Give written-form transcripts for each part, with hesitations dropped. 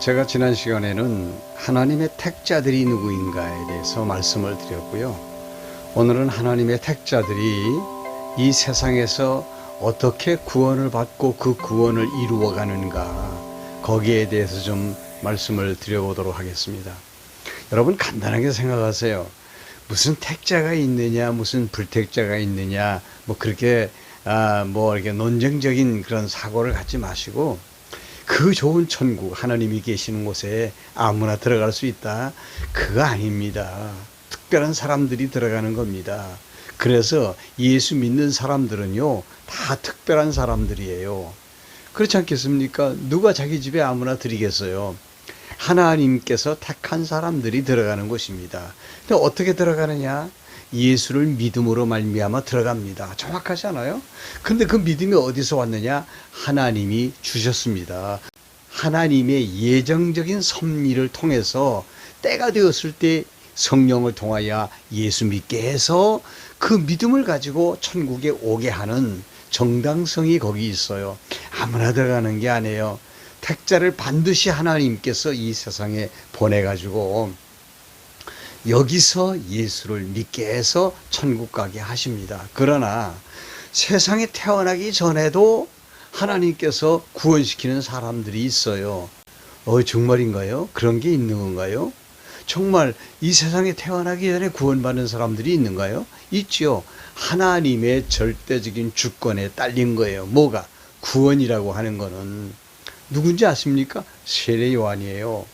제가 지난 시간에는 하나님의 택자들이 누구인가에 대해서 말씀을 드렸고요. 오늘은 하나님의 택자들이 이 세상에서 어떻게 구원을 받고 그 구원을 이루어가는가, 거기에 대해서 좀 말씀을 드려보도록 하겠습니다. 여러분, 간단하게 생각하세요. 무슨 택자가 있느냐, 무슨 불택자가 있느냐, 그렇게 이렇게 논쟁적인 그런 사고를 갖지 마시고, 그 좋은 천국, 하나님이 계시는 곳에 아무나 들어갈 수 있다, 그거 아닙니다. 특별한 사람들이 들어가는 겁니다. 그래서 예수 믿는 사람들은요, 다 특별한 사람들이에요. 그렇지 않겠습니까? 누가 자기 집에 아무나 들이겠어요? 하나님께서 택한 사람들이 들어가는 곳입니다. 근데 어떻게 들어가느냐? 예수를 믿음으로 말미암아 들어갑니다. 정확하지 않아요? 근데 그 믿음이 어디서 왔느냐? 하나님이 주셨습니다. 하나님의 예정적인 섭리를 통해서 때가 되었을 때 성령을 통하여 예수 믿게 해서 그 믿음을 가지고 천국에 오게 하는 정당성이 거기 있어요. 아무나 들어가는 게 아니에요. 택자를 반드시 하나님께서 이 세상에 보내가지고 여기서 예수를 믿게 해서 천국 가게 하십니다. 그러나 세상에 태어나기 전에도 하나님께서 구원시키는 사람들이 있어요. 정말인가요? 그런 게 있는 건가요? 정말 이 세상에 태어나기 전에 구원받는 사람들이 있는가요? 있죠. 하나님의 절대적인 주권에 딸린 거예요. 뭐가? 구원이라고 하는 거는 누군지 아십니까? 세례 요한이에요.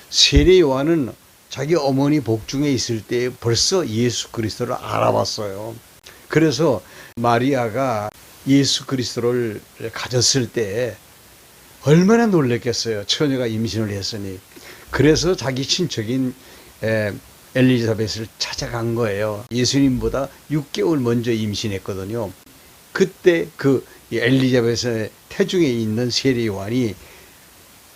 세례 요한은 자기 어머니 복중에 있을 때 벌써 예수 그리스도를 알아봤어요. 그래서 마리아가 예수 그리스도를 가졌을 때 얼마나 놀랐겠어요. 처녀가 임신을 했으니. 그래서 자기 친척인 엘리자벳을 찾아간 거예요. 예수님보다 6개월 먼저 임신했거든요. 그때 그 엘리자벳의 태중에 있는 세례 요한이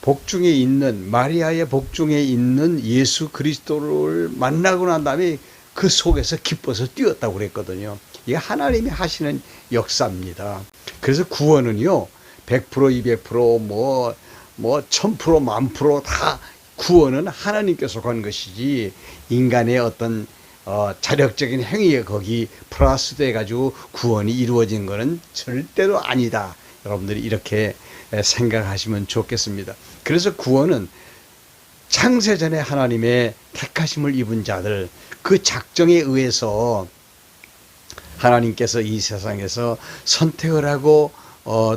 복중에 있는, 마리아의 복중에 있는 예수 그리스도를 만나고 난 다음에 그 속에서 기뻐서 뛰었다고 그랬거든요. 이게 하나님이 하시는 역사입니다. 그래서 구원은요, 100%, 200%, 1000%, 1000% 다 구원은 하나님께서 건 것이지, 인간의 어떤 자력적인 행위에 거기 플러스 돼가지고 구원이 이루어진 것은 절대로 아니다. 여러분들이 이렇게 생각하시면 좋겠습니다. 그래서 구원은 창세전에 하나님의 택하심을 입은 자들, 그 작정에 의해서 하나님께서 이 세상에서 선택을 하고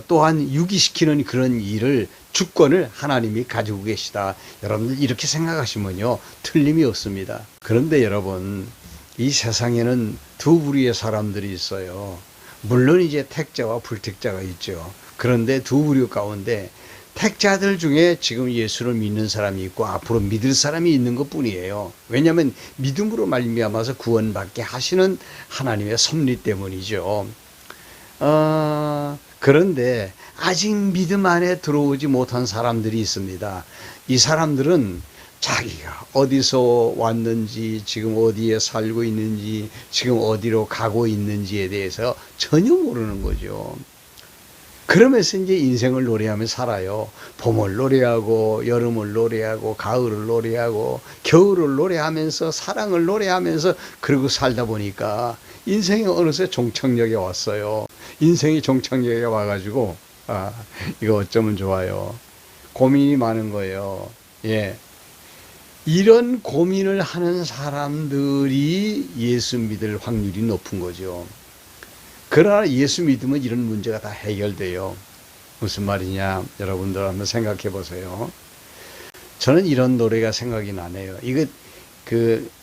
또한 유기시키는 그런 일을, 주권을 하나님이 가지고 계시다. 여러분들 이렇게 생각하시면요, 틀림이 없습니다. 그런데 여러분, 이 세상에는 두 부류의 사람들이 있어요. 물론 이제 택자와 불택자가 있죠. 그런데 두 부류 가운데 택자들 중에 지금 예수를 믿는 사람이 있고 앞으로 믿을 사람이 있는 것 뿐이에요. 왜냐하면 믿음으로 말미암아서 구원받게 하시는 하나님의 섭리 때문이죠. 그런데 아직 믿음 안에 들어오지 못한 사람들이 있습니다. 이 사람들은 자기가 어디서 왔는지, 지금 어디에 살고 있는지, 지금 어디로 가고 있는지에 대해서 전혀 모르는 거죠. 그러면서 이제 인생을 노래하며 살아요. 봄을 노래하고, 여름을 노래하고, 가을을 노래하고, 겨울을 노래하면서, 사랑을 노래하면서, 그러고 살다 보니까 인생이 어느새 종착역에 왔어요. 인생이 종착역에 와가지고, 이거 어쩌면 좋아요. 고민이 많은 거예요. 예. 이런 고민을 하는 사람들이 예수 믿을 확률이 높은 거죠. 그러나 예수 믿으면 이런 문제가 다 해결돼요. 무슨 말이냐? 여러분들 한번 생각해 보세요. 저는 이런 노래가 생각이 나네요. 이거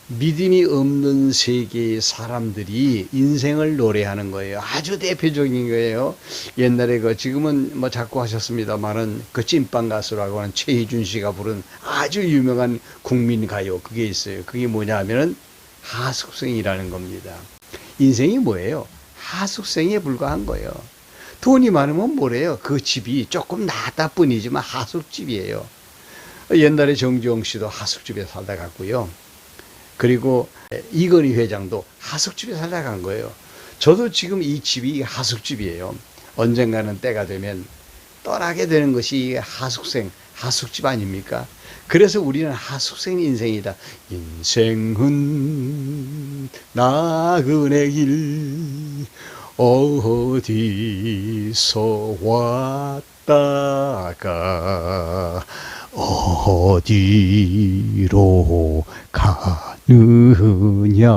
믿음이 없는 세계의 사람들이 인생을 노래하는 거예요. 아주 대표적인 거예요. 옛날에 지금은 자꾸 하셨습니다만은 찐빵 가수라고 하는 최희준 씨가 부른 아주 유명한 국민 가요, 그게 있어요. 그게 뭐냐 하면은 하숙생이라는 겁니다. 인생이 뭐예요? 하숙생에 불과한 거예요. 돈이 많으면 뭐래요? 그 집이 조금 낫다 뿐이지만 하숙집이에요. 옛날에 정주영 씨도 하숙집에 살다 갔고요. 그리고 이건희 회장도 하숙집에 살다 간 거예요. 저도 지금 이 집이 하숙집이에요. 언젠가는 때가 되면 떠나게 되는 것이 하숙집 아닙니까? 그래서 우리는 하숙생 인생이다. 인생은 나그네 길 어디서 왔다가 어디로 가느냐.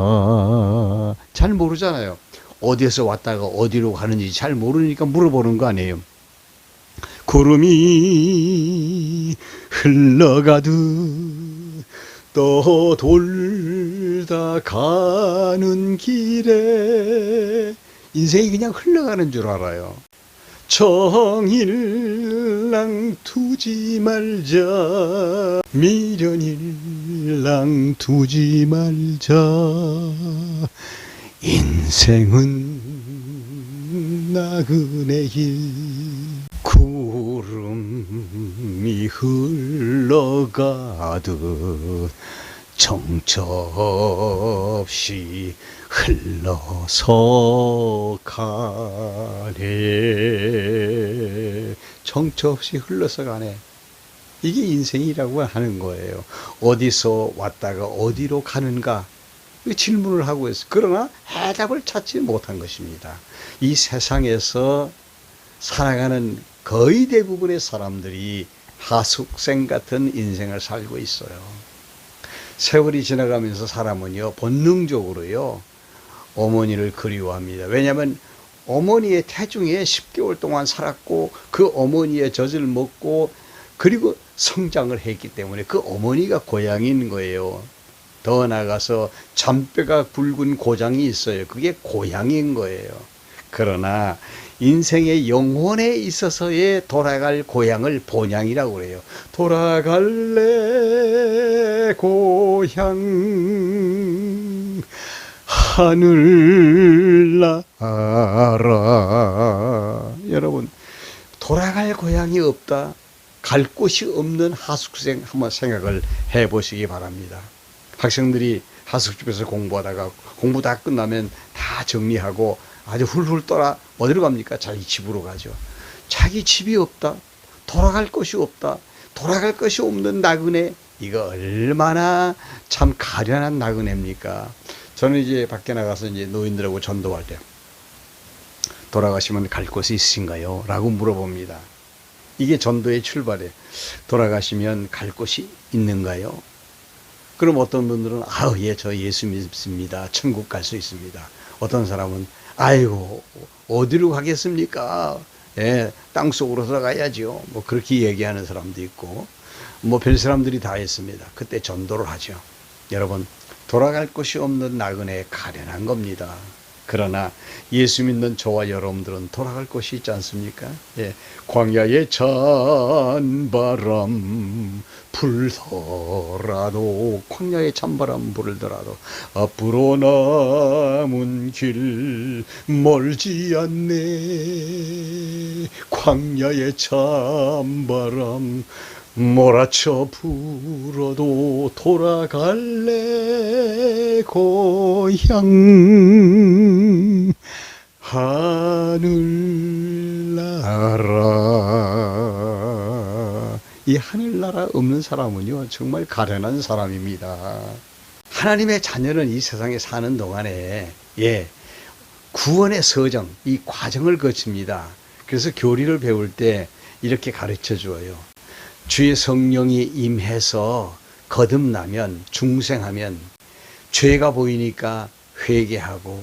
잘 모르잖아요. 어디에서 왔다가 어디로 가는지 잘 모르니까 물어보는 거 아니에요. 구름이 흘러가듯 떠돌다 가는 길에 인생이 그냥 흘러가는 줄 알아요. 정일랑 두지 말자, 미련일랑 두지 말자. 인생은 나그네 길 구름이 흘러가듯 정처 없이 흘러서 가네. 정처 없이 흘러서 가네. 이게 인생이라고 하는 거예요. 어디서 왔다가 어디로 가는가? 질문을 하고 있어요. 그러나 해답을 찾지 못한 것입니다. 이 세상에서 살아가는 거의 대부분의 사람들이 하숙생 같은 인생을 살고 있어요. 세월이 지나가면서 사람은요, 본능적으로요, 어머니를 그리워합니다. 왜냐하면 어머니의 태중에 10개월 동안 살았고 그 어머니의 젖을 먹고 그리고 성장을 했기 때문에 그 어머니가 고향인 거예요. 더 나아가서 잔뼈가 굵은 고장이 있어요. 그게 고향인 거예요. 그러나 인생의 영혼에 있어서의 돌아갈 고향을 본향이라고 그래요. 돌아갈래 고향 하늘나라. 여러분, 돌아갈 고향이 없다, 갈 곳이 없는 하숙생 한번 생각을 해보시기 바랍니다. 학생들이 하숙집에서 공부하다가 공부 다 끝나면 다 정리하고 아주 훌훌 떠나 어디로 갑니까? 자기 집으로 가죠. 자기 집이 없다, 돌아갈 곳이 없다, 돌아갈 것이 없는 나그네, 이거 얼마나 참 가련한 나그네입니까? 저는 이제 밖에 나가서 이제 노인들하고 전도할 때 돌아가시면 갈 곳이 있으신가요? 라고 물어봅니다. 이게 전도의 출발이에요. 돌아가시면 갈 곳이 있는가요? 그럼 어떤 분들은 예, 저 예수 믿습니다. 천국 갈 수 있습니다. 어떤 사람은 아이고, 어디로 가겠습니까? 예, 땅 속으로 들어가야죠. 뭐 그렇게 얘기하는 사람도 있고, 뭐 별 사람들이 다 있습니다. 그때 전도를 하죠. 여러분, 돌아갈 곳이 없는 나그네 가련한 겁니다. 그러나 예수 믿는 저와 여러분들은 돌아갈 곳이 있지 않습니까? 예, 광야의 찬바람 불더라도, 광야의 찬바람 불더라도 앞으로 남은 길 멀지 않네. 광야의 찬바람 몰아쳐 불어도 돌아갈래 고향 하늘나라. 이 하늘나라 없는 사람은요, 정말 가련한 사람입니다. 하나님의 자녀는 이 세상에 사는 동안에 구원의 서정, 이 과정을 거칩니다. 그래서 교리를 배울 때 이렇게 가르쳐 주어요. 주의 성령이 임해서 거듭나면, 중생하면 죄가 보이니까 회개하고,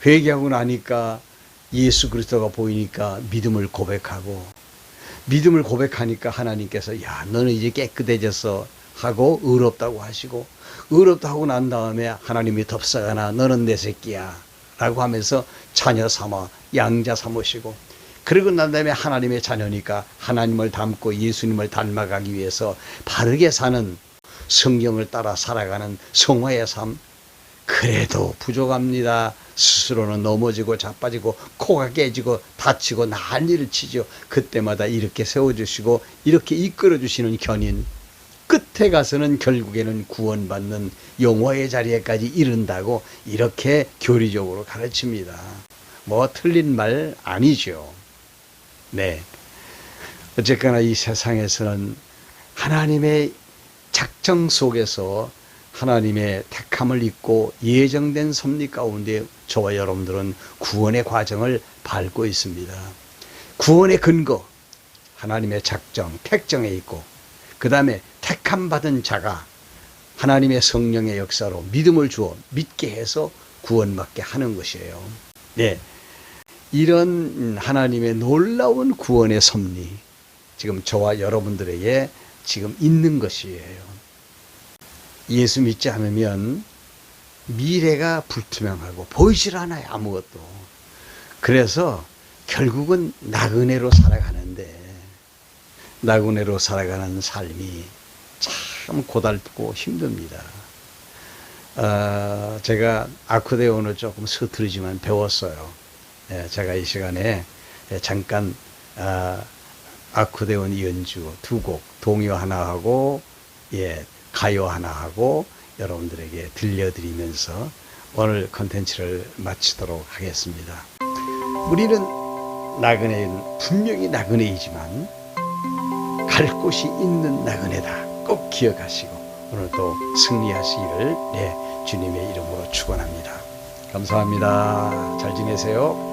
회개하고 나니까 예수 그리스도가 보이니까 믿음을 고백하고, 믿음을 고백하니까 하나님께서 야, 너는 이제 깨끗해졌어 하고 의롭다고 하시고, 의롭다고 난 다음에 하나님이 덥사가나 너는 내 새끼야 라고 하면서 자녀 삼아 양자 삼으시고, 그러고 난 다음에 하나님의 자녀니까 하나님을 닮고 예수님을 닮아가기 위해서 바르게 사는, 성경을 따라 살아가는 성화의 삶. 그래도 부족합니다. 스스로는 넘어지고 자빠지고 코가 깨지고 다치고 난리를 치죠. 그때마다 이렇게 세워주시고 이렇게 이끌어주시는 견인, 끝에 가서는 결국에는 구원받는 영화의 자리에까지 이른다고 이렇게 교리적으로 가르칩니다. 뭐 틀린 말 아니죠. 네. 어쨌거나 이 세상에서는 하나님의 작정 속에서 하나님의 택함을 입고 예정된 섭리 가운데 저와 여러분들은 구원의 과정을 밟고 있습니다. 구원의 근거, 하나님의 작정, 택정에 있고, 그 다음에 택함 받은 자가 하나님의 성령의 역사로 믿음을 주어 믿게 해서 구원받게 하는 것이에요. 네, 이런 하나님의 놀라운 구원의 섭리, 지금 저와 여러분들에게 지금 있는 것이에요. 예수 믿지 않으면 미래가 불투명하고 보이질 않아요, 아무것도. 그래서 결국은 나그네로 살아가는데, 나그네로 살아가는 삶이 참 고달프고 힘듭니다. 제가 아코디온을 조금 서투르지만 배웠어요. 제가 이 시간에 잠깐 아코디온 연주 2곡, 동요 하나 하고 가요 하나 하고 여러분들에게 들려드리면서 오늘 컨텐츠를 마치도록 하겠습니다. 우리는 나그네는 분명히 나그네이지만 갈 곳이 있는 나그네다. 꼭 기억하시고 오늘도 승리하시기를 주님의 이름으로 축원합니다. 감사합니다. 잘 지내세요.